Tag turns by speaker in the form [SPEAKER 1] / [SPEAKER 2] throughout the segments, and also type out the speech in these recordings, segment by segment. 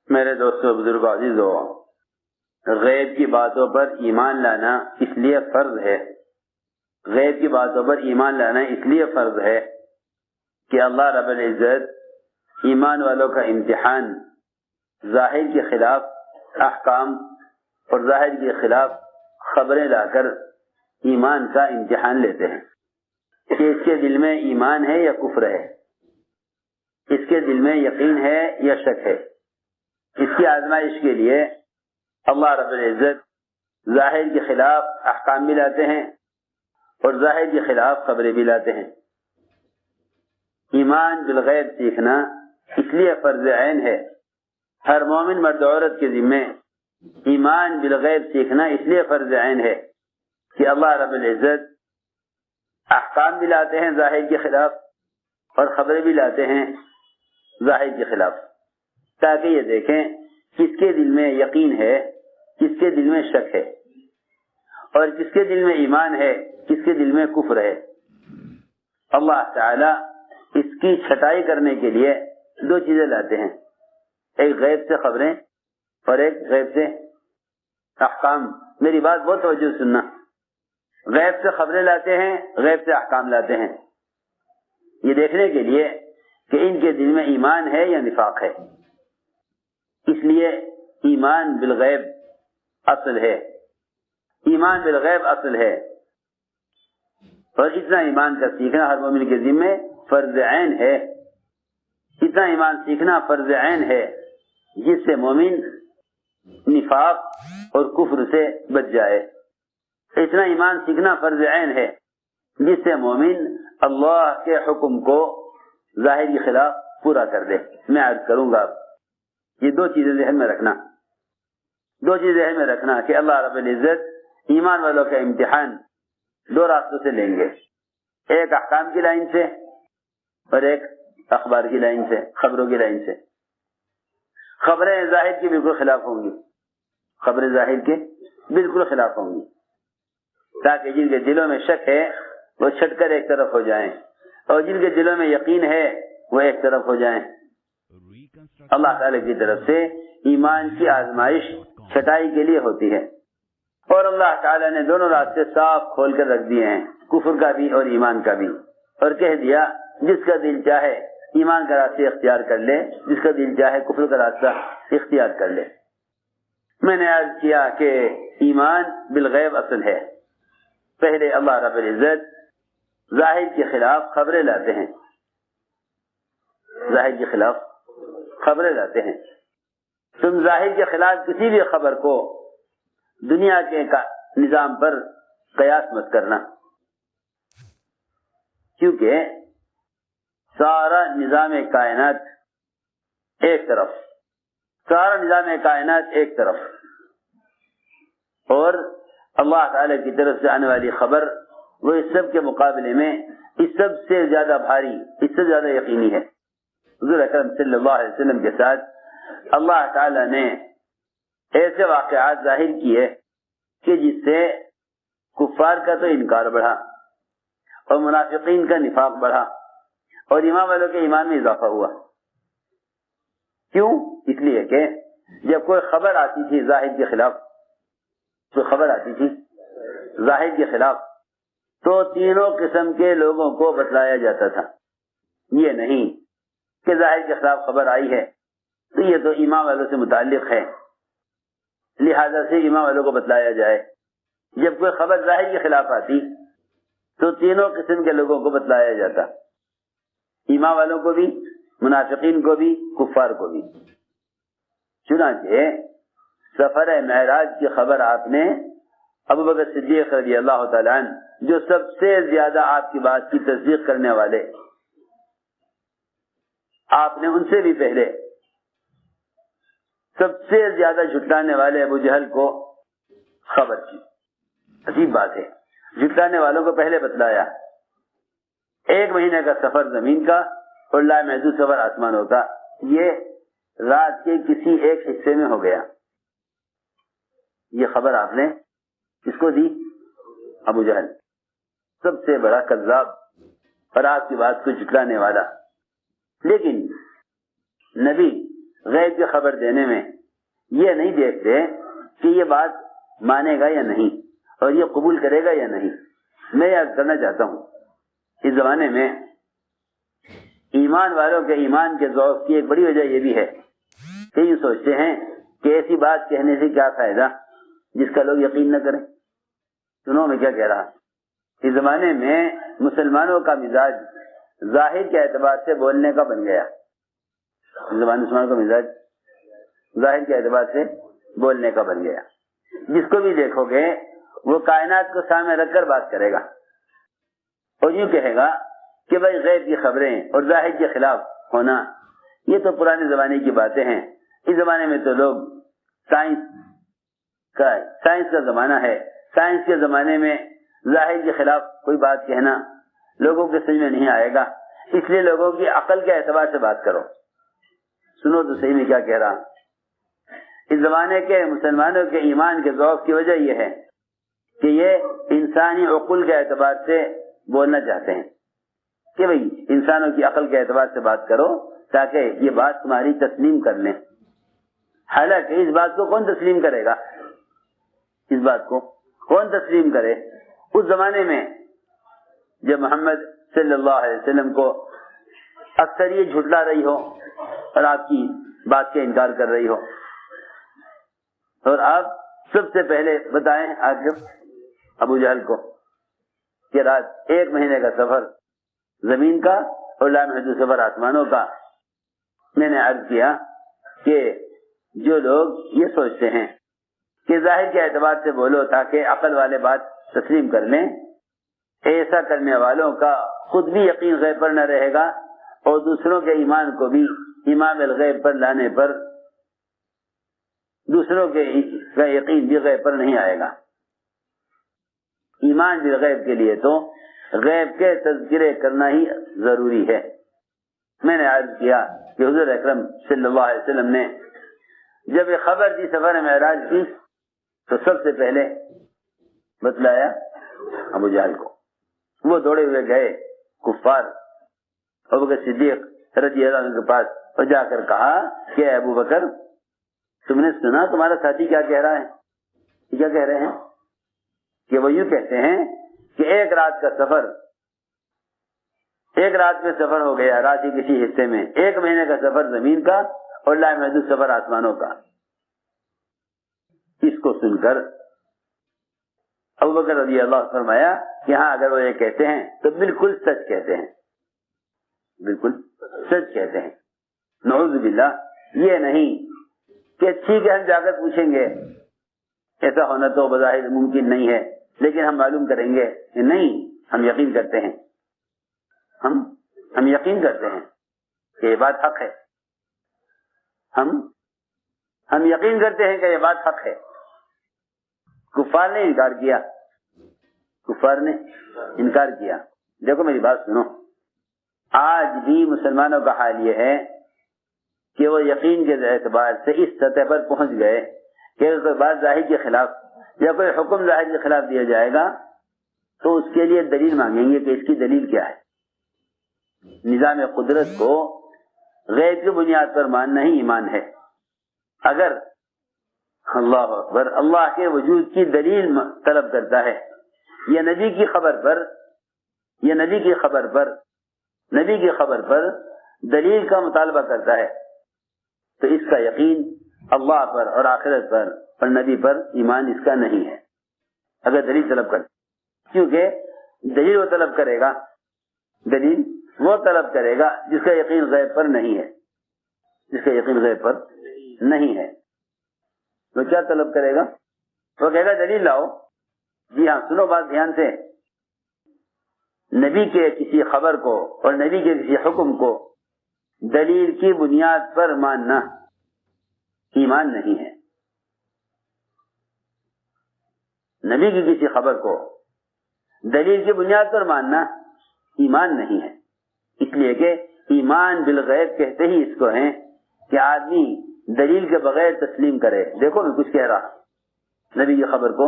[SPEAKER 1] میرے دوستوں بزرگ عزیزو، غیب کی باتوں پر ایمان لانا اس لیے فرض ہے، غیب کی باتوں پر ایمان لانا اس لیے فرض ہے کہ اللہ رب العزت ایمان والوں کا امتحان ظاہر کے خلاف احکام اور ظاہر کے خلاف خبریں لا کر ایمان کا امتحان لیتے ہیں کہ اس کے دل میں ایمان ہے یا کفر ہے، اس کے دل میں یقین ہے یا شک ہے۔ اس کی آزمائش کے لیے اللہ رب العزت ظاہر کے خلاف احکام بھی لاتے ہیں اور ظاہر کے خلاف خبریں بھی لاتے ہیں۔ ایمان بالغیب سیکھنا اس لیے فرض عین ہے، ہر مومن مرد عورت کے ذمے ایمان بالغیب سیکھنا اس لیے فرض عین ہے کہ اللہ رب العزت احکام بھی لاتے ہیں ظاہر کے خلاف اور خبریں بھی لاتے ہیں ظاہر کے خلاف، تاکہ یہ دیکھیں کس کے دل میں یقین ہے، کس کے دل میں شک ہے، اور کس کے دل میں ایمان ہے، کس کے دل میں کفر ہے۔ اللہ تعالی اس کی چھٹائی کرنے کے لیے دو چیزیں لاتے ہیں، ایک غیب سے خبریں اور ایک غیب سے احکام۔ میری بات بہت توجہ سننا، غیب سے خبریں لاتے ہیں، غیب سے احکام لاتے ہیں، یہ دیکھنے کے لیے کہ ان کے دل میں ایمان ہے یا نفاق ہے۔ اس لیے ایمان بالغیب اصل ہے، ایمان بالغیب اصل ہے، اور اتنا ایمان کا سیکھنا ہر مومن کے ذمے فرض عین ہے، اتنا ایمان سیکھنا فرض عین ہے جس سے مومن نفاق اور کفر سے بچ جائے، اتنا ایمان سیکھنا فرض عین ہے جس سے مومن اللہ کے حکم کو ظاہر کے خلاف پورا کر دے۔ میں عرض کروں گا یہ دو چیزیں ذہن میں رکھنا، دو چیزیں ذہن میں رکھنا کہ اللہ رب العزت ایمان والوں کا امتحان دو راستوں سے لیں گے، ایک احکام کی لائن سے اور ایک اخبار کی لائن سے، خبروں کی لائن سے۔ خبریں ظاہر کی بالکل خلاف ہوں گی، خبریں ظاہر کے بالکل خلاف ہوں گی، تاکہ جن کے دلوں میں شک ہے وہ چھٹ کر ایک طرف ہو جائیں اور جن کے دلوں میں یقین ہے وہ ایک طرف ہو جائیں۔ اللہ تعالی کی طرف سے ایمان کی آزمائش چھٹائی کے لیے ہوتی ہے، اور اللہ تعالی نے دونوں راستے صاف کھول کر رکھ دیے ہیں، کفر کا بھی اور ایمان کا بھی، اور کہہ دیا جس کا دل چاہے ایمان کا راستہ اختیار کر لے، جس کا دل چاہے کفر کا راستہ اختیار کر لے۔ میں نے عرض کیا کہ ایمان بالغیب اصل ہے، پہلے اللہ رب العزت ظاہر کے خلاف خبریں لاتے ہیں، ظاہر کے خلاف خبریں لاتے ہیں۔ تم ظاہر کے خلاف کسی بھی خبر کو دنیا کے نظام پر قیاس مت کرنا، کیونکہ سارا نظام کائنات ایک طرف، سارا نظام کائنات ایک طرف، اور اللہ تعالی کی طرف سے آنے والی خبر وہ اس سب کے مقابلے میں اس سب سے زیادہ بھاری، اس سے زیادہ یقینی ہے۔ حضور اکرم صلی اللہ علیہ وسلم کے ساتھ اللہ تعالی نے ایسے واقعات ظاہر کیے کہ جس سے کفار کا تو انکار بڑھا اور منافقین کا نفاق بڑھا اور ایمان والوں کے ایمان میں اضافہ ہوا۔ کیوں؟ اس لیے کہ جب کوئی خبر آتی تھی ظاہر کے خلاف، تو خبر آتی تھی ظاہر کے خلاف تو تینوں قسم کے لوگوں کو بتلایا جاتا تھا، یہ نہیں کہ ظاہر کے خلاف خبر آئی ہے تو یہ تو ایمان والوں سے متعلق ہے لہذا سے ایمان والوں کو بتلایا جائے۔ جب کوئی خبر ظاہر کے خلاف آتی تو تینوں قسم کے لوگوں کو بتلایا جاتا، ایمان والوں کو بھی، منافقین کو بھی، کفار کو بھی۔ چنانچہ سفر معراج کی خبر آپ نے ابوبکر صدیق رضی اللہ تعالیٰ عنہ، جو سب سے زیادہ آپ کی بات کی تصدیق کرنے والے، آپ نے ان سے بھی پہلے سب سے زیادہ جھٹلانے والے ابو جہل کو خبر کی۔ عجیب بات ہے، جھٹلانے والوں کو پہلے بتلایا۔ 1 مہینے کا سفر زمین کا اور لامحدود سفر آسمانوں کا، یہ رات کے کسی ایک حصے میں ہو گیا۔ یہ خبر آپ نے کس کو دی؟ ابو جہل، سب سے بڑا کذاب اور آپ کی بات کو جھٹلانے والا۔ لیکن نبی غیب کی خبر دینے میں یہ نہیں دیکھتے کہ یہ بات مانے گا یا نہیں اور یہ قبول کرے گا یا نہیں. میں یاد کرنا چاہتا ہوں اس زمانے میں ایمان والوں کے ایمان کے ذوق کی ایک بڑی وجہ یہ بھی ہے کہ یہ سوچتے ہیں کہ ایسی بات کہنے سے کیا فائدہ جس کا لوگ یقین نہ کریں. سنو میں کیا کہہ رہا. اس زمانے میں مسلمانوں کا مزاج ظاہر کے اعتبار سے بولنے کا بن گیا. اس زمانے مسلمانوں کا مزاج ظاہر کے اعتبار سے بولنے کا بن گیا. جس کو بھی دیکھو گے وہ کائنات کو سامنے رکھ کر بات کرے گا اور یوں کہے گا کہ بھائی غیب کی خبریں اور ظاہر کے خلاف ہونا یہ تو پرانے زمانے کی باتیں ہیں. اس زمانے میں تو لوگ سائنس کا زمانہ ہے. سائنس کے زمانے میں ظاہر کے خلاف کوئی بات کہنا لوگوں کے سمجھ میں نہیں آئے گا. اس لیے لوگوں کی عقل کے اعتبار سے بات کرو. سنو تو صحیح میں کیا کہہ رہا. اس زمانے کے مسلمانوں کے ایمان کے ذوق کی وجہ یہ ہے کہ یہ انسانی عقل کے اعتبار سے بولنا چاہتے ہیں کہ بھئی انسانوں کی عقل کے اعتبار سے بات کرو تاکہ یہ بات تمہاری تسلیم کر لیں. حالانکہ اس بات کو کون تسلیم کرے گا؟ اس بات کو کون تسلیم کرے؟ اس زمانے میں جب محمد صلی اللہ علیہ وسلم کو اکثر یہ جھٹلا رہی ہو اور آپ کی بات کا انکار کر رہی ہو اور آپ سب سے پہلے بتائیں آخر ابو جہل کو کہ رات 1 مہینے کا سفر زمین کا اور لامحدود سفر آسمانوں کا. میں نے عرض کیا کہ جو لوگ یہ سوچتے ہیں کہ ظاہر کے اعتبار سے بولو تاکہ عقل والے بات تسلیم کر لیں, ایسا کرنے والوں کا خود بھی یقین غیب پر نہ رہے گا اور دوسروں کے ایمان کو بھی ایمان الغیب پر لانے پر دوسروں کے یقین بھی غیب پر نہیں آئے گا. ایمان بالغیب کے لیے تو غیب کے تذکرے کرنا ہی ضروری ہے. میں نے عرض کیا کہ حضور اکرم صلی اللہ علیہ وسلم نے جب یہ خبر دی سفر معراج کی تو سب سے پہلے بتلایا ابو جہل کو. وہ دوڑے ہوئے گئے کفار ابوبکر صدیق رضی اللہ عنہ کے پاس اور جا کر کہا کہ ابو بکر تم نے سنا تمہارا ساتھی کیا کہہ رہا ہے؟ کیا کہہ رہے ہیں کہ وہ یوں کہتے ہیں کہ 1 رات کا سفر 1 رات میں سفر ہو گیا رات کے کسی حصے میں, 1 مہینے کا سفر زمین کا اور لامحدود سفر آسمانوں کا. اس کو سن کر ابوبکر رضی اللہ عنہ فرمایا کہ ہاں اگر وہ یہ کہتے ہیں تو بالکل سچ کہتے ہیں, بالکل سچ کہتے ہیں. نعوذ باللہ. یہ نہیں کہ ٹھیک ہے ہم جا کر پوچھیں گے, ایسا ہونا تو بظاہر ممکن نہیں ہے, لیکن ہم معلوم کریں گے کہ نہیں ہم یقین کرتے ہیں, ہم یقین کرتے ہیں کہ یہ بات حق ہے, ہم یقین کرتے ہیں کہ یہ بات حق ہے. کفار نے انکار کیا, کفار نے انکار کیا. دیکھو میری بات سنو, آج بھی مسلمانوں کا حال یہ ہے کہ وہ یقین کے اعتبار سے اس سطح پر پہنچ گئے کہ کوئی بات ظاہر کے خلاف یا کوئی حکم ظاہر کے خلاف دیا جائے گا تو اس کے لیے دلیل مانگیں گے کہ اس کی دلیل کیا ہے. نظام قدرت کو غیب کی بنیاد پر ماننا ہی ایمان ہے. اگر اللہ اکبر اللہ کے وجود کی دلیل طلب کرتا ہے یا نبی کی خبر پر دلیل کا مطالبہ کرتا ہے تو اس کا یقین اللہ پر اور آخرت پر اور نبی پر ایمان اس کا نہیں ہے. اگر دلیل طلب کر, کیونکہ دلیل وہ طلب کرے گا جس کا یقین غیب پر نہیں ہے, جس کا یقین غیب پر نہیں ہے. وہ کیا طلب کرے گا؟ وہ کہے گا دلیل لاؤ. جی ہاں سنو بات دھیان سے, نبی کے کسی خبر کو اور نبی کے کسی حکم کو دلیل کی بنیاد پر ماننا ایمان نہیں ہے. نبی کی کسی خبر کو دلیل کی بنیاد پر ماننا ایمان نہیں ہے. اس لیے کہ ایمان بالغیب کہتے ہی اس کو ہیں کہ آدمی دلیل کے بغیر تسلیم کرے. دیکھو میں کچھ کہہ رہا, نبی کی خبر کو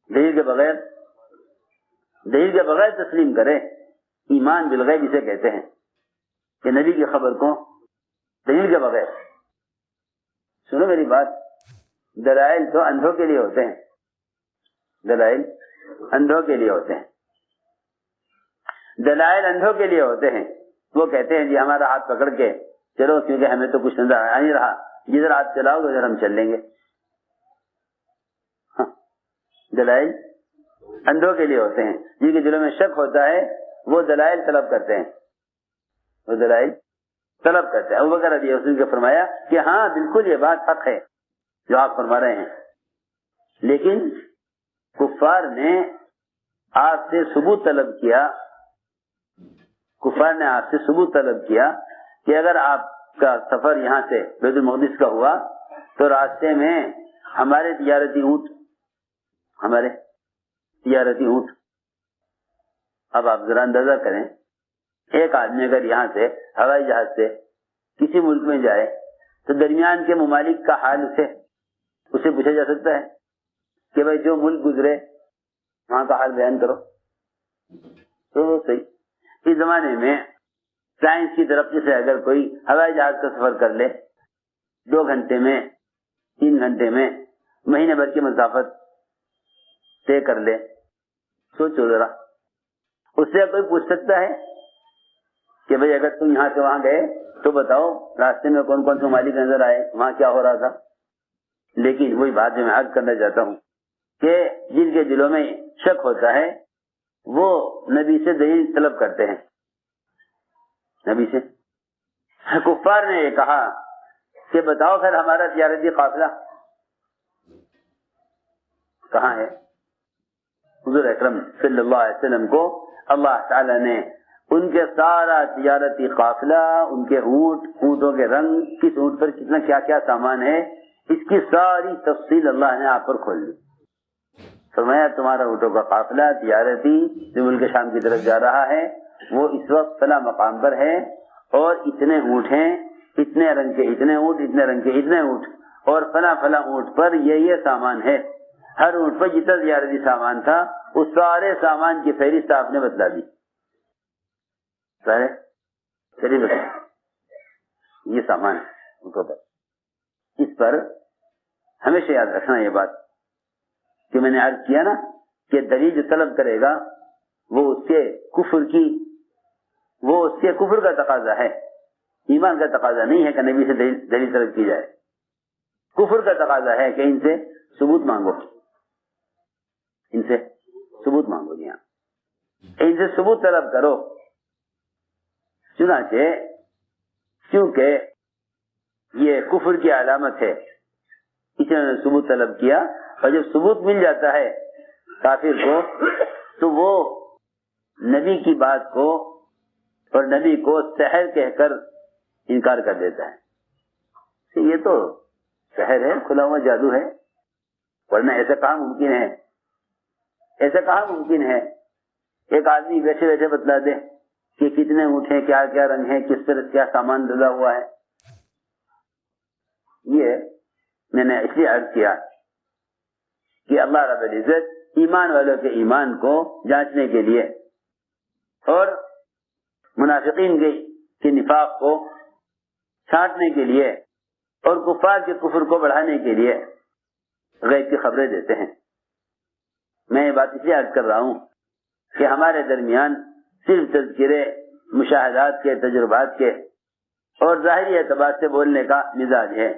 [SPEAKER 1] دلیل کے بغیر تسلیم کرے, ایمان بالغیب اسے کہتے ہیں کہ نبی کی خبر کو دلیل کے بغیر سنو میری بات، دلائل تو اندھوں کے لیے ہوتے ہیں، دلائل اندھوں کے لیے ہوتے ہیں، دلائل اندھوں کے لیے ہوتے ہیں۔ وہ کہتے ہیں جی ہمارا ہاتھ پکڑ کے چلو، کیونکہ ہمیں تو کچھ نظر آ نہیں رہا، جدھر ہاتھ چلاؤ ادھر ہم چل لیں گے۔ دلائل اندھوں کے لیے ہوتے ہیں، جن کے دلوں میں شک ہوتا ہے وہ دلائل طلب کرتے ہیں، وہ دلائل طلب کرتے ہیں۔ ابوبکر رضی اللہ عنہ نے فرمایا کہ ہاں بالکل یہ بات حق ہے جو آپ فرما رہے ہیں، لیکن کفار نے آپ سے ثبوت طلب کیا، کفار نے آپ سے ثبوت طلب کیا کہ اگر آپ کا سفر یہاں سے بیت المقدس کا ہوا تو راستے میں ہمارے تجارتی اونٹ، اب آپ ذرا اندازہ کریں، ایک آدمی اگر یہاں سے ہوائی جہاز سے کسی ملک میں جائے تو درمیان کے ممالک کا حال اسے پوچھا جا سکتا ہے کہ بھائی جو ملک گزرے وہاں کا حال بیان کرو؟ تو صحیح، اس زمانے میں سائنس کی ترقی سے اگر کوئی ہوائی جہاز کا سفر کر لے 2 گھنٹے میں 3 گھنٹے میں مہینے بھر کی مسافت طے کر لے، سوچو ذرا، اس سے کوئی پوچھ سکتا ہے کہ بھئی اگر تم یہاں سے وہاں گئے تو بتاؤ راستے میں کون کون سے ممالک نظر آئے، وہاں کیا ہو رہا تھا؟ لیکن وہی بات جو میں عرض کرنا چاہتا ہوں کہ جن کے دلوں میں شک ہوتا ہے وہ نبی سے دلیل طلب کرتے ہیں، نبی سے۔ کفار نے یہ کہا کہ بتاؤ پھر ہمارا تجارتی قافلہ کہاں ہے؟ حضور اکرم صلی اللہ علیہ وسلم کو اللہ تعالی نے ان کے سارا تجارتی قافلہ، ان کے اونٹوں کے رنگ، کس اونٹ پر کتنا کیا کیا سامان ہے، اس کی ساری تفصیل اللہ نے آپ پر کھول دی۔ فرمایا تمہارا اونٹوں کا قافلہ تجارتی جو ملک شام کی طرف جا رہا ہے وہ اس وقت فلاں مقام پر ہے، اور اتنے اونٹ ہیں، اتنے رنگ کے اتنے اونٹ، اتنے رنگ کے اتنے اونٹ، اور فلاں فلاں اونٹ پر یہ سامان ہے۔ ہر اونٹ پر جتنا تجارتی سامان تھا اس سارے سامان کی فہرست آپ نے بتلا دی، سارے یہ سامان ہے اونٹوں پر۔ اس پر ہمیشہ یاد رکھنا یہ بات کہ میں نے عرض کیا نا کہ دلیل جو طلب کرے گا وہ اس کے کفر کا تقاضا ہے، ایمان کا تقاضا نہیں ہے کہ نبی سے دلیل طلب کی جائے۔ کفر کا تقاضا ہے کہ ان سے ثبوت مانگو، ان سے ثبوت مانگو، جی ہاں ان سے ثبوت طلب کرو۔ چنانچہ کیونکہ یہ کفر کی علامت ہے اس نے ثبوت طلب کیا، اور جب ثبوت مل جاتا ہے کافر کو تو وہ نبی کی بات کو اور نبی کو سحر کہہ کر انکار کر دیتا ہے۔ یہ تو سحر ہے، کھلا ہوا جادو ہے، ورنہ ایسا کہاں ممکن ہے، ایسا کہاں ممکن ہے ایک آدمی بیٹھے بیٹھے بتلا دے کہ کتنے اونٹ ہیں، کیا کیا رنگ ہے، کس طرح کیا سامان ڈلا ہوا ہے۔ یہ میں نے اس لیے عرض کیا کہ اللہ رب العزت ایمان والوں کے ایمان کو جانچنے کے لیے اور منافقین کے نفاق کو چھانٹنے کے لیے اور کفار کے کفر کو بڑھانے کے لیے غیب کی خبریں دیتے ہیں۔ میں یہ بات اس لیے عرض کر رہا ہوں کہ ہمارے درمیان صرف تذکرے، مشاہدات کے، تجربات کے اور ظاہری اعتبار سے بولنے کا مزاج ہے،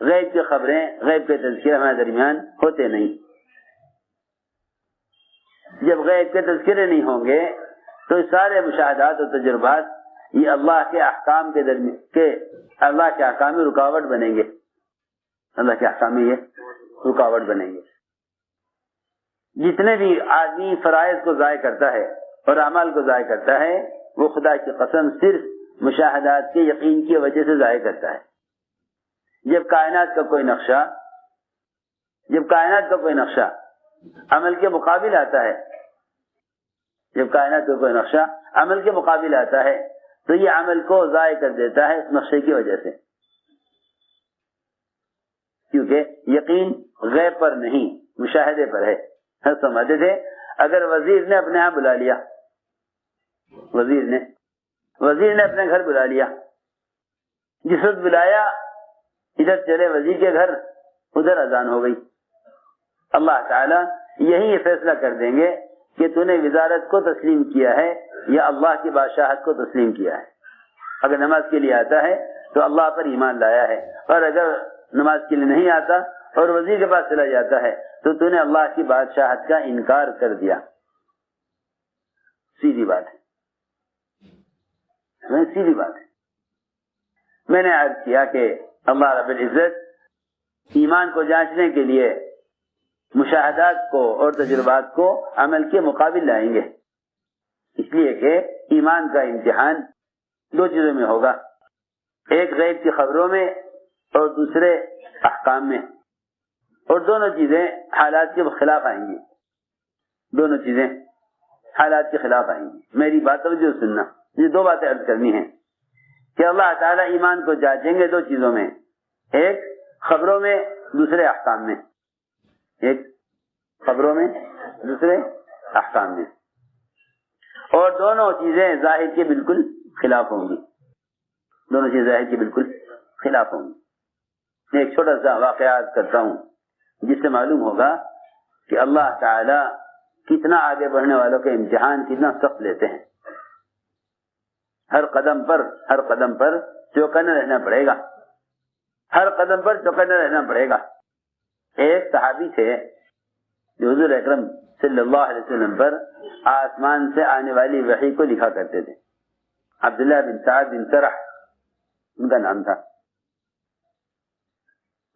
[SPEAKER 1] غیب کی خبریں، غیب کے تذکرے ہمارے درمیان ہوتے نہیں۔ جب غیب کے تذکرے نہیں ہوں گے تو سارے مشاہدات اور تجربات یہ اللہ کے احکام کے درمیان اللہ کے احکام میں رکاوٹ بنیں گے، اللہ کے احکام میں یہ رکاوٹ بنیں گے۔ جتنے بھی آدمی فرائض کو ضائع کرتا ہے اور اعمال کو ضائع کرتا ہے وہ خدا کی قسم صرف مشاہدات کے یقین کی وجہ سے ضائع کرتا ہے۔ جب کائنات کا کوئی نقشہ عمل کے مقابل آتا ہے، جب کائنات کا کوئی نقشہ عمل کے مقابل آتا ہے تو یہ عمل کو ضائع کر دیتا ہے اس نقشے کی وجہ سے، کیونکہ یقین غیب پر نہیں مشاہدے پر ہے۔ ہم سمجھتے تھے اگر وزیر نے اپنے ہاں بلا لیا، وزیر نے اپنے گھر بلا لیا، جس وقت بلایا ادھر چلے وزیر کے گھر، ادھر اذان ہو گئی. اللہ تعالیٰ یہی یہ فیصلہ کر دیں گے کہ تو نے وزارت کو تسلیم کیا ہے یا اللہ کی بادشاہت کو تسلیم کیا ہے. اگر نماز کے لیے آتا ہے تو اللہ پر ایمان لایا ہے، اور اگر نماز کے لیے نہیں آتا اور وزیر کے پاس چلا جاتا ہے تو نے اللہ کی بادشاہت کا انکار کر دیا. سیدھی بات ہے، سیدھی بات ہے. میں نے عرض کیا کہ اللہ رب العزت ایمان کو جانچنے کے لیے مشاہدات کو اور تجربات کو عمل کے مقابل لائیں گے، اس لیے کہ ایمان کا امتحان دو چیزوں میں ہوگا، ایک غیب کی خبروں میں اور دوسرے احکام میں، اور دونوں چیزیں حالات کے خلاف آئیں گی. دونوں چیزیں حالات کے خلاف آئیں گی. میری بات توجہ سننا، یہ دو باتیں عرض کرنی ہیں کہ اللہ تعالیٰ ایمان کو جانچیں گے دو چیزوں میں، ایک خبروں میں، دوسرے احکام میں. ایک خبروں میں، دوسرے احکام میں، اور دونوں چیزیں ظاہر کے بالکل خلاف ہوں گی. دونوں چیزیں ظاہر کے بالکل خلاف ہوں گی. میں ایک چھوٹا سا واقعہ کرتا ہوں جس سے معلوم ہوگا کہ اللہ تعالی کتنا آگے بڑھنے والوں کے امتحان کتنا سخت لیتے ہیں. ہر قدم پر چوکنا رہنا پڑے گا، ہر قدم پر چوکنا رہنا پڑے گا. ایک صحابی تھے جو حضور اکرم صلی اللہ علیہ وسلم پر آسمان سے آنے والی وحی کو لکھا کرتے تھے. عبداللہ بن سعد بن سرح ان کا نام تھا.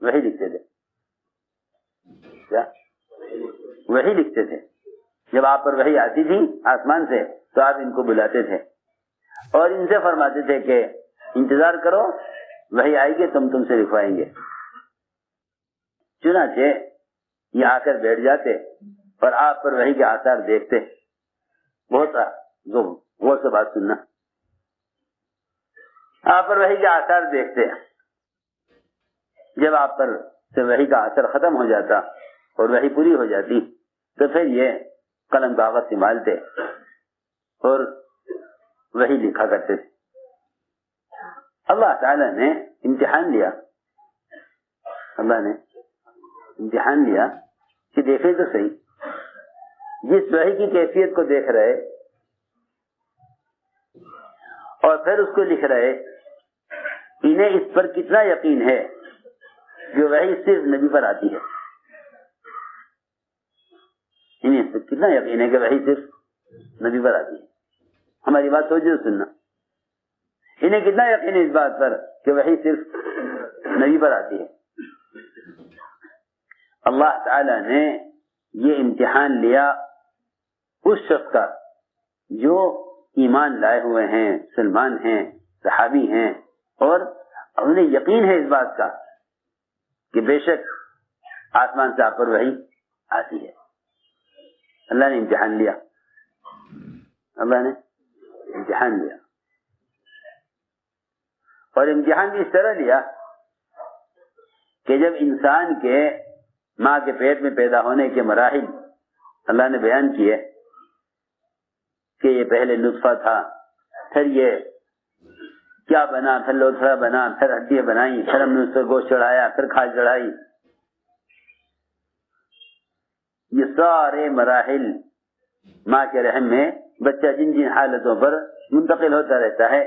[SPEAKER 1] وحی لکھتے تھے. کیا وحی لکھتے تھے؟ جب آپ پر وحی آتی تھی آسمان سے تو آپ ان کو بلاتے تھے اور ان سے فرماتے تھے کہ انتظار کرو، وحی آئے گی تم سے لکھوائیں گے. چنانچہ یہ آ کر بیٹھ جاتے اور آپ پر وحی کے آثار دیکھتے. بہت غور سے بات سننا، آپ پر وحی کے آثار دیکھتے. جب آپ پر سے وحی کا اثر ختم ہو جاتا اور وحی پوری ہو جاتی تو پھر یہ قلم کاغذ سنبھالتے اور وحی لکھا کرتے تھے. اللہ تعالی نے امتحان لیا، اللہ نے امتحان لیا کہ دیکھیں تو صحیح، جس وحی کی کیفیت کو دیکھ رہے اور پھر اس کو لکھ رہے، انہیں اس پر کتنا یقین ہے جو وحی صرف نبی پر آتی ہے. انہیں اس پر کتنا یقین ہے کہ وحی صرف نبی پر آتی ہے. ہماری بات توجہ سننا، انہیں کتنا یقین ہے اس بات پر کہ وحی صرف نبی پر آتی ہے. اللہ تعالی نے یہ امتحان لیا اس شخص کا جو ایمان لائے ہوئے ہیں، مسلمان ہیں، صحابی ہیں، اور انہیں یقین ہے اس بات کا کہ بے شک آسمان سے آپ پر وحی آتی ہے. اللہ نے امتحان لیا، اللہ نے امتحان لیا، اور امتحان بھی اس طرح لیا کہ جب انسان کے ماں کے پیٹ میں پیدا ہونے کے مراحل اللہ نے بیان کیے کہ یہ پہلے نطفہ تھا، پھر یہ کیا بنا، پھر لوتھڑا بنا، پھر ہڈیاں بنائی، پھر ہم نے اس پر گوشت چڑھایا، پھر کھال چڑھائی. یہ سارے مراحل ماں کے رحم میں بچہ جن جن حالتوں پر منتقل ہوتا رہتا ہے،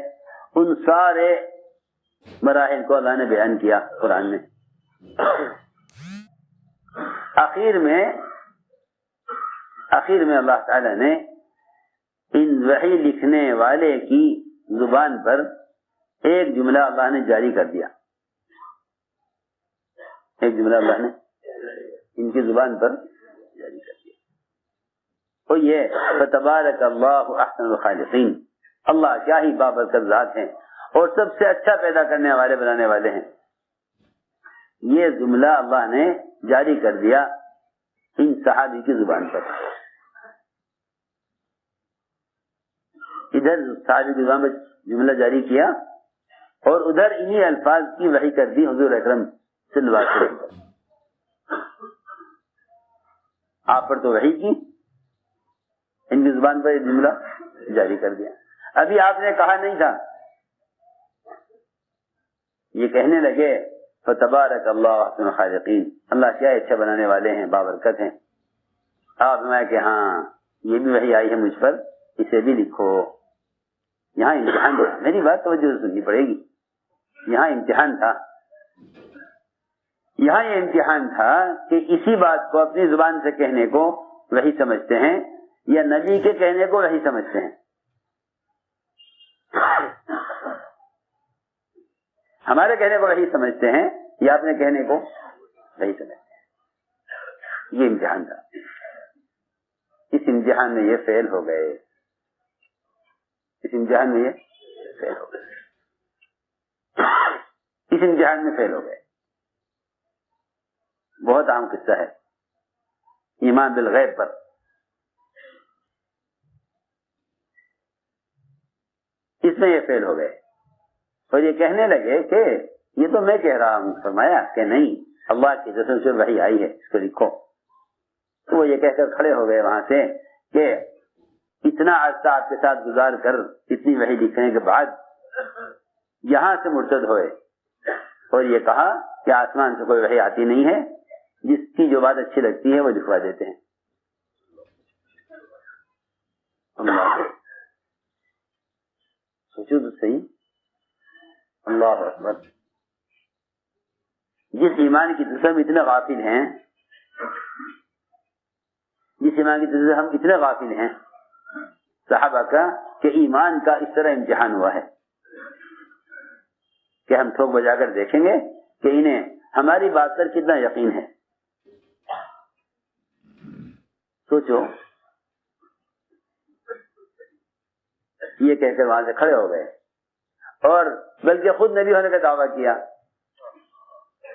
[SPEAKER 1] ان سارے مراحل کو اللہ نے بیان کیا قرآن میں. آخر میں اللہ تعالی نے ان وحی لکھنے والے کی زبان پر ایک جملہ اللہ نے جاری کر دیا. ایک جملہ اللہ نے ان کی زبان پر جاری کر دیا، اور یہ فتبارک اللہ احسن الخالقین، اللہ کیا ہی بابرکت ذات ہیں اور سب سے اچھا پیدا کرنے والے بنانے والے ہیں. یہ جملہ اللہ نے جاری کر دیا ان صحابی کی زبان پر. ادھر صحابی کی زبان پر جملہ جاری کیا اور ادھر انہی الفاظ کی وحی کر دی حضور اکرم صلی اللہ علیہ وسلم. آپ پر تو وحی کی، ان کی زبان پر یہ جملہ جاری کر دیا. ابھی آپ نے کہا نہیں تھا، یہ کہنے لگے فتبارک اللہ احسن الخالقین، اللہ کیا اچھا بنانے والے ہیں، بابرکت ہیں۔ آپ میں کہ ہاں یہ بھی وحی آئی ہے مجھ پر، اسے بھی لکھو۔ یہاں امتحان، میری بات توجہ سے سننی پڑے گی، یہاں امتحان تھا، یہاں یہ امتحان تھا کہ اسی بات کو اپنی زبان سے کہنے کو وحی سمجھتے ہیں یا نبی کے کہنے کو وحی سمجھتے ہیں۔ ہمارے کہنے کو وحی سمجھتے ہیں یا اپنے کہنے کو وحی سمجھتے ہیں، یہ امتحان تھا۔ اس امتحان میں یہ فیل ہو گئے، اس امتحان میں یہ فیل ہو گئے، اس امتحان میں فیل ہو گئے۔ بہت عام قصہ ہے ایمان بالغیب پر۔ اس میں یہ فیل ہو گئے اور یہ کہنے لگے کہ یہ تو میں کہہ رہا ہوں۔ فرمایا کہ نہیں، اللہ کی طرف سے وحی آئی ہے، اس کو لکھو۔ تو وہ یہ کہہ کر کھڑے ہو گئے وہاں سے کہ اتنا عرصہ آپ کے ساتھ گزار کر اتنی وحی لکھنے کے بعد یہاں سے مرتد ہوئے اور یہ کہا کہ آسمان سے کوئی وحی آتی نہیں ہے، جس کی جو بات اچھی لگتی ہے وہ لکھوا دیتے ہیں۔ اللہ سوچو تو صحیح، اللہ اکبر۔ جس ایمان کی طرف ہم اتنے غافل ہیں، جس ایمان کی طرف ہم اتنے غافل ہیں صحابہ کا، کہ ایمان کا اس طرح امتحان ہوا ہے کہ ہم ٹھوک بجا کر دیکھیں گے کہ انہیں ہماری بات پر کتنا یقین ہے۔ سوچو، یہ کہہ کر وہاں سے کھڑے ہو گئے اور بلکہ خود نبی ہونے کا دعویٰ کیا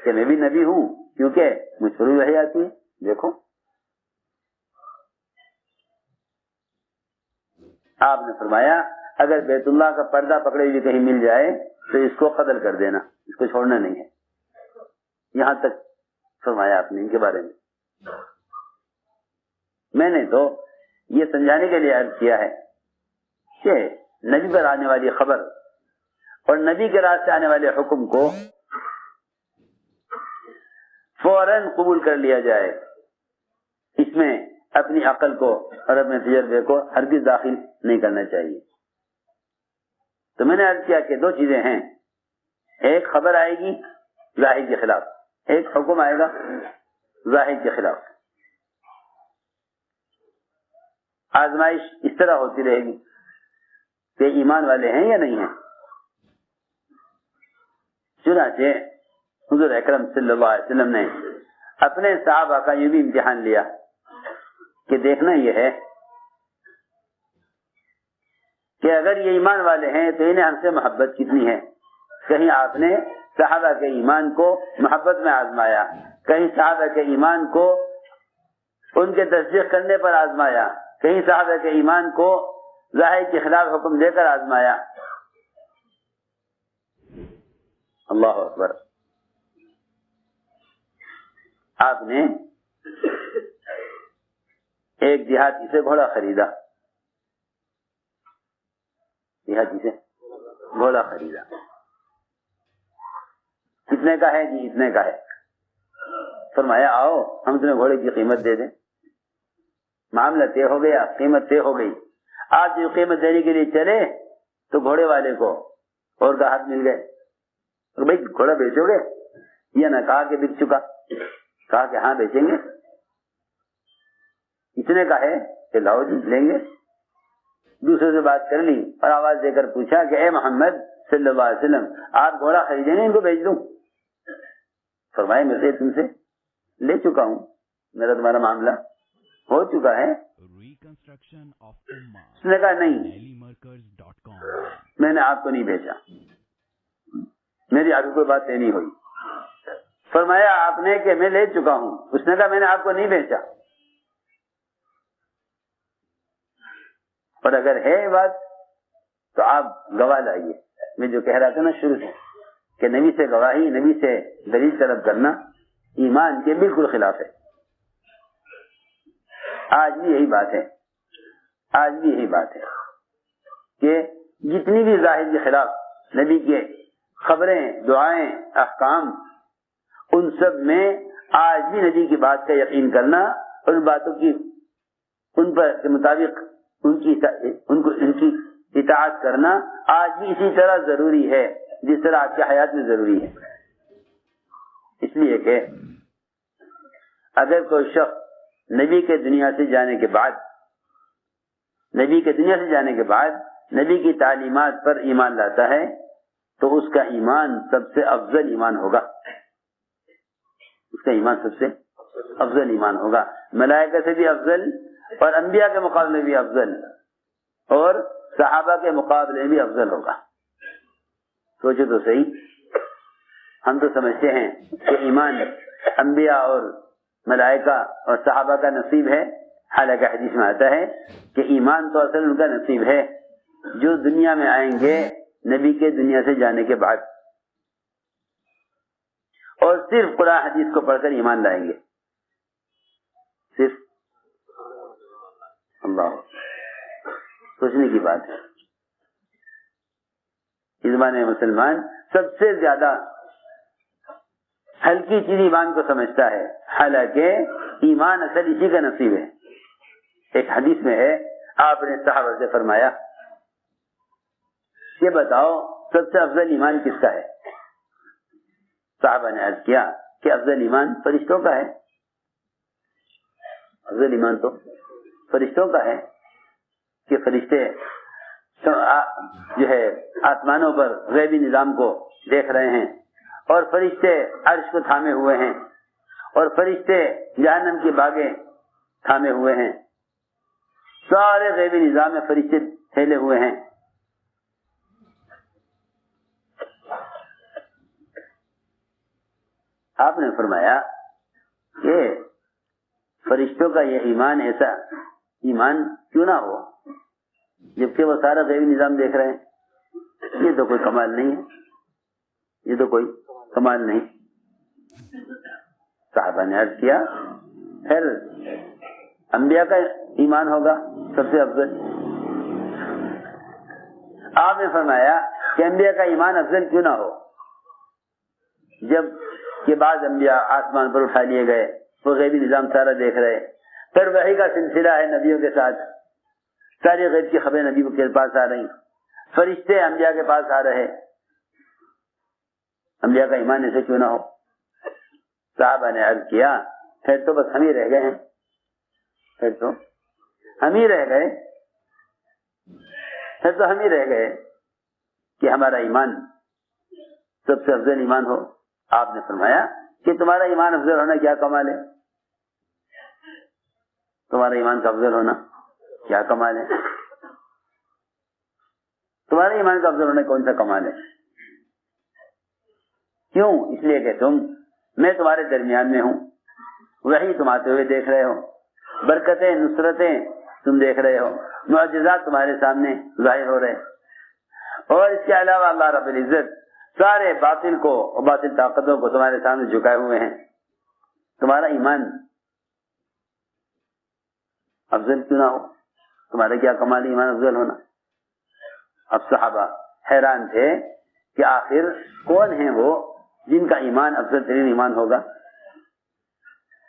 [SPEAKER 1] کہ میں بھی نبی ہوں، کیونکہ مجھ پر بھی وحی آتی ہے۔ دیکھو، آپ نے فرمایا اگر بیت اللہ کا پردہ پکڑے ہوئے کہیں مل جائے تو اس کو قتل کر دینا، اس کو چھوڑنا نہیں ہے۔ یہاں تک فرمایا آپ نے ان کے بارے میں۔ میں نے تو یہ سمجھانے کے لیے عرض کیا ہے کہ نبی پر آنے والی خبر اور نبی کے راز سے آنے والے حکم کو فوراً قبول کر لیا جائے، اس میں اپنی عقل کو اور اپنے تجربے کو ہرگز داخل نہیں کرنا چاہیے۔ تو میں نے عرض کیا کہ دو چیزیں ہیں، ایک خبر آئے گی ظاہر کے خلاف، ایک حکم آئے گا ظاہر کے خلاف۔ آزمائش اس طرح ہوتی رہے گی کہ ایمان والے ہیں یا نہیں ہیں۔ چنانچہ حضور اکرم صلی اللہ علیہ وسلم نے اپنے صحابہ کا یہ بھی امتحان لیا کہ دیکھنا یہ ہے کہ اگر یہ ایمان والے ہیں تو انہیں ہم سے محبت کتنی ہے۔ کہیں آپ نے صحابہ کے ایمان کو محبت میں آزمایا، کہیں صحابہ کے ایمان کو ان کے تصدیق کرنے پر آزمایا، کہیں صحابہ کے ایمان کو ظاہر کے خلاف حکم دے کر آزمایا۔ اللہ اکبر۔ آپ نے ایک دیہاتی سے گھوڑا خریدا، دیہاتی سے گھوڑا خریدا، کتنے کا ہے جی؟ اتنے کا ہے۔ فرمایا آؤ ہم تمہیں گھوڑے کی قیمت دے دیں۔ معاملہ طے ہو گیا، قیمت طے ہو گئی۔ آج جو قیمت دینے کے لیے چلے تو گھوڑے والے کو اور کا ہاتھ مل گئے، بھائی گھوڑا بیچو گے؟ یہ نہ کہا کہ بک چکا، کہا کہ ہاں بیچیں گے۔ اتنے کا ہے کہ لاؤ جی لیں گے۔ دوسرے سے بات کر لی اور آواز دے کر پوچھا کہ اے محمد صلی اللہ علیہ وسلم، آپ گھوڑا خریدیں گے ان کو بیچ دوں؟ فرمائے میں سے تم سے لے چکا ہوں، میرا تمہارا معاملہ ہو چکا ہے۔ اس نے کہا نہیں، میں نے آپ کو نہیں بیچا، میری آپ کو کوئی بات نہیں ہوئی۔ فرمایا آپ نے کہ میں لے چکا ہوں، اس نے کہا میں نے آپ کو نہیں بیچا۔ اور اگر ہے بات تو آپ گواہ لائیے۔ میں جو کہہ رہا تھا نا شروع سے کہ نبی سے گواہی، نبی سے دلیل طلب کرنا ایمان کے بالکل خلاف ہے۔ آج بھی یہی بات ہے، آج بھی یہی بات ہے کہ جتنی بھی ظاہر کے خلاف نبی کے خبریں، دعائیں، احکام ان سب میں آج بھی نبی کی بات کا یقین کرنا اور ان باتوں کی ان پر کے مطابق ان کی اطاعت کرنا آج بھی اسی طرح ضروری ہے جس طرح آج کی حیات میں ضروری ہے. اس لیے کہ اگر کوئی شخص نبی کے دنیا سے جانے کے بعد نبی کی تعلیمات پر ایمان لاتا ہے تو اس کا ایمان سب سے افضل ایمان ہوگا. اس کا ایمان سب سے افضل ایمان ہوگا، ملائکہ سے بھی افضل اور انبیاء کے مقابلے بھی افضل اور صحابہ کے مقابلے بھی افضل ہوگا. سوچو تو صحیح، ہم تو سمجھتے ہیں کہ ایمان انبیاء اور ملائکہ اور صحابہ کا نصیب ہے، حالانکہ حدیث میں آتا ہے کہ ایمان تو اصل ان کا نصیب ہے جو دنیا میں آئیں گے نبی کے دنیا سے جانے کے بعد، اور صرف قرآن حدیث کو پڑھ کر ایمان لائیں گے. صرف اللہ، سوچنے کی بات ہے. اس زمانے میں مسلمان سب سے زیادہ ہلکی چیز ایمان کو سمجھتا ہے، حالانکہ ایمان اصل اسی کا نصیب ہے. ایک حدیث میں ہے، آپ نے صحابہ سے فرمایا یہ بتاؤ سب سے افضل ایمان کس کا ہے؟ صحابہ نے عرض کیا کہ افضل ایمان فرشتوں کا ہے. افضل ایمان تو فرشتوں کا ہے کہ فرشتے جو ہے آسمانوں پر غیبی نظام کو دیکھ رہے ہیں، اور فرشتے عرش کو تھامے ہوئے ہیں، اور فرشتے جہنم کی باغیں تھامے ہوئے ہیں. سارے غیبی نظام میں فرشتے پھیلے ہوئے ہیں. آپ نے فرمایا کہ فرشتوں کا یہ ایمان ایسا ایمان کیوں نہ ہو جبکہ وہ سارا غیبی نظام دیکھ رہے ہیں؟ یہ تو کوئی کمال نہیں ہے، یہ تو کوئی کمال نہیں. صحابہ نے عرض کیا پھر انبیاء کا ایمان ہوگا سب سے افضل. آپ نے فرمایا کہ انبیاء کا ایمان افضل کیوں نہ ہو جب کہ بعض انبیاء آسمان پر اٹھا لیے گئے، وہ غیبی نظام سارا دیکھ رہے، پھر وحی کا سلسلہ ہے نبیوں کے ساتھ، ساری غیب کی خبریں نبی کے پاس آ رہی، فرشتے انبیاء کے پاس آ رہے، انبیاء کا ایمان ایسے کیوں نہ ہو؟ صحابہ نے عرض کیا پھر تو بس ہم ہی رہ گئے ہیں، پھر تو ہم ہی رہ گئے کہ ہمارا ایمان سب سے افضل ایمان ہو. آپ نے فرمایا کہ تمہارا ایمان افضل ہونا کیا کمال ہے؟ تمہارا ایمان کا افضل ہونا کیا کمال ہے؟ تمہارے ایمان کا افضل ہونا کون سا کمال ہے؟ کیوں؟ اس لیے کہ میں تمہارے درمیان میں ہوں، وہی تم آتے ہوئے دیکھ رہے ہو، برکتیں نصرتیں تم دیکھ رہے ہو، معجزات تمہارے سامنے ظاہر ہو رہے، اور اس کے علاوہ اللہ رب العزت سارے باطل کو اور باطل طاقتوں کو تمہارے سامنے جھکائے ہوئے ہیں. تمہارا ایمان افضل کیوں نہ ہو؟ تمہارا کیا کمال ایمان افضل ہونا؟ اب صحابہ حیران تھے کہ آخر کون ہیں وہ جن کا ایمان افضل ترین ایمان ہوگا،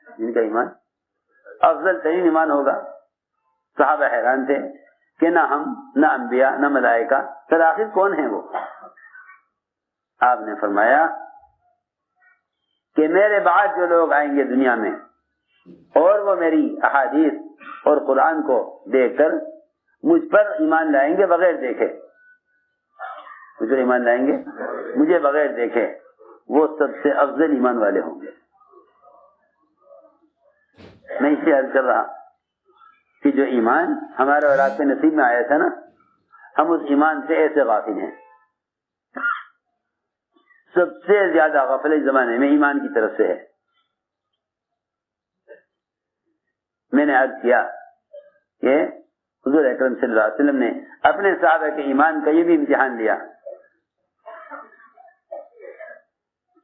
[SPEAKER 1] جن کا ایمان افضل ترین ایمان ہوگا. صحابہ حیران تھے کہ نہ ہم، نہ انبیاء، نہ ملائکہ، پھر آخر کون ہیں وہ؟ آپ نے فرمایا کہ میرے بعد جو لوگ آئیں گے دنیا میں اور وہ میری احادیث اور قرآن کو دیکھ کر مجھ پر ایمان لائیں گے بغیر دیکھے، مجھ پر ایمان لائیں گے مجھے بغیر دیکھے، وہ سب سے افضل ایمان والے ہوں گے. میں اسے عرض کر رہا کہ جو ایمان ہمارے اور آپ کے نصیب میں آیا تھا نا، ہم اس ایمان سے ایسے غافل ہیں. سب سے زیادہ غفلت اس زمانے میں ایمان کی طرف سے ہے. میں نے عرض کیا کہ حضور اکرم صلی اللہ علیہ وسلم نے اپنے صحابہ کے ایمان کا یہ بھی امتحان لیا،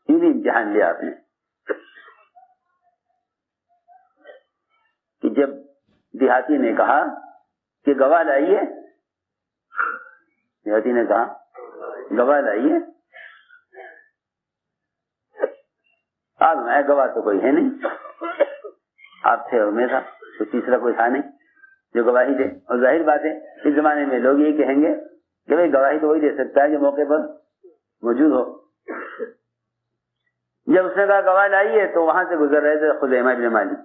[SPEAKER 1] یہ بھی امتحان لیا آپ نے کہ جب دیہاتی نے کہا کہ گواہ لائیے، دیہاتی نے کہا گواہ لائیے، آپ میں گواہ تو کوئی ہے نہیں، آپ تھے اور میں تھا، تو تیسرا کوئی تھا نہیں جو گواہی دے. اور ظاہر بات ہے اس زمانے میں لوگ یہی کہیں گے کہ بھائی گواہی تو وہی دے سکتا ہے جو موقع پر موجود ہو. جب اس نے کہا گواہ لائیے تو وہاں سے گزر رہے تھے خزیمہ بن مالک.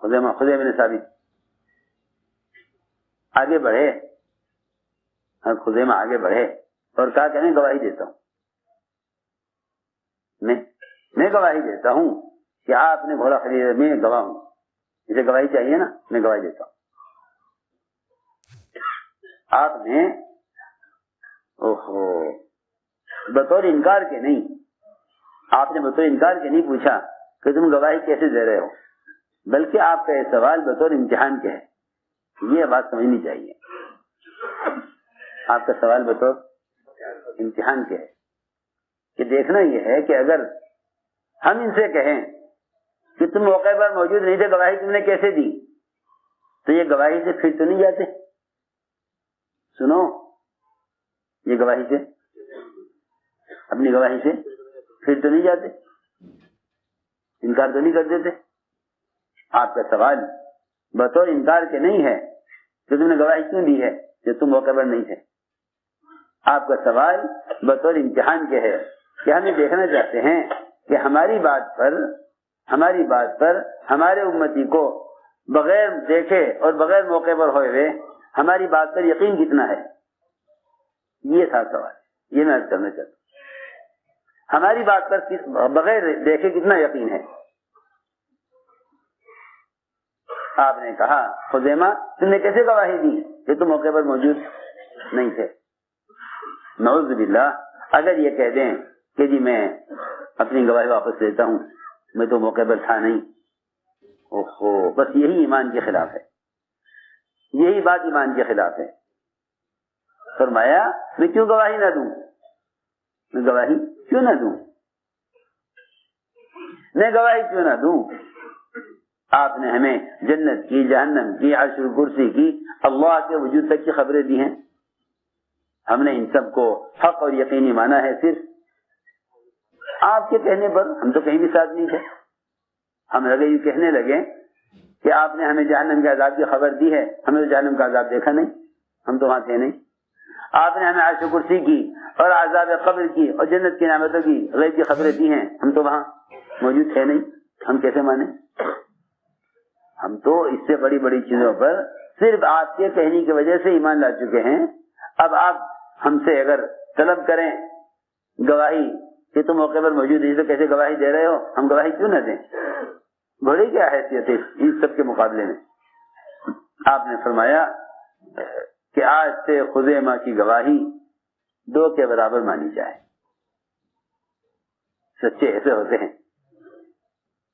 [SPEAKER 1] خزیمہ بن ثابت آگے بڑھے، خزیمہ آگے بڑھے اور کہا کہ میں گواہی دیتا ہوں، میں گواہی دیتا ہوں کہ آپ نے گھوڑا خریدا، میں گواہ ہوں، اسے گواہی چاہیے نا، میں گواہی دیتا ہوں. آپ نے بطور انکار کے نہیں، آپ نے بطور انکار کے نہیں پوچھا کہ تم گواہی کیسے دے رہے ہو، بلکہ آپ کا یہ سوال بطور امتحان کے ہے. یہ بات سمجھنی چاہیے، آپ کا سوال بطور امتحان کے ہے کہ دیکھنا یہ ہے کہ اگر ہم ان سے کہیں کہ تم موقع پر موجود نہیں تھے، گواہی تم نے کیسے دی، تو یہ گواہی سے پھر تو نہیں جاتے. سنو، یہ گواہی سے، اپنی گواہی سے پھر تو نہیں جاتے، انکار تو نہیں کر دیتے. آپ کا سوال بطور انکار کے نہیں ہے کہ تم نے گواہی کیوں دی ہے جو تم موقع پر نہیں تھے. آپ کا سوال بطور امتحان کے ہے کہ ہم یہ دیکھنا چاہتے ہیں کہ ہماری بات پر ہمارے امتی کو بغیر دیکھے اور بغیر موقع پر ہوئے ہوئے ہماری بات پر یقین کتنا ہے. یہ تھا سوال، یہ میں عرض کرنا چاہتا ہوں. ہماری بات پر بغیر دیکھے کتنا یقین ہے. آپ نے کہا خزیمہ تم نے کیسے گواہی دی کہ تم موقع پر موجود نہیں تھے. نعوذ باللہ، اگر یہ کہہ دیں کہ جی میں اپنی گواہی واپس لیتا ہوں، میں تو موقع پر تھا نہیں، بس یہی ایمان کے خلاف ہے، یہی بات ایمان کے خلاف ہے. فرمایا میں کیوں گواہی نہ دوں، میں گواہی کیوں نہ دوں، میں گواہی کیوں نہ دوں. آپ نے ہمیں جنت کی، جہنم کی، عرش کرسی کی، اللہ کے وجود تک کی خبریں دی ہیں. ہم نے ان سب کو حق اور یقینی مانا ہے. صرف آپ کے کہنے پر ہم تو کہیں بھی ساتھ نہیں تھے. ہم لگے یہ کہنے لگے کہ آپ نے ہمیں جہنم کے عذاب کی خبر دی ہے، ہمیں تو جہنم کا عذاب دیکھا نہیں، ہم تو وہاں تھے نہیں. آپ نے ہمیں عرش کرسی کی اور عذاب قبر کی اور جنت کی نعمتوں کی غیب کی خبریں دی ہیں، ہم تو وہاں موجود تھے نہیں، ہم کیسے مانیں. ہم تو اس سے بڑی بڑی چیزوں پر صرف آپ کے کہنے کی وجہ سے ایمان لا چکے ہیں. اب آپ ہم سے اگر طلب کریں گواہی کہ تم موقع پر موجود نہیں تو کیسے گواہی دے رہے ہو، ہم گواہی کیوں نہ دیں. بڑی کیا حیثیت ہے ان سب کے مقابلے میں. آپ نے فرمایا کہ آج سے خزیمہ کی گواہی 2 کے برابر مانی جائے. سچے ایسے ہوتے ہیں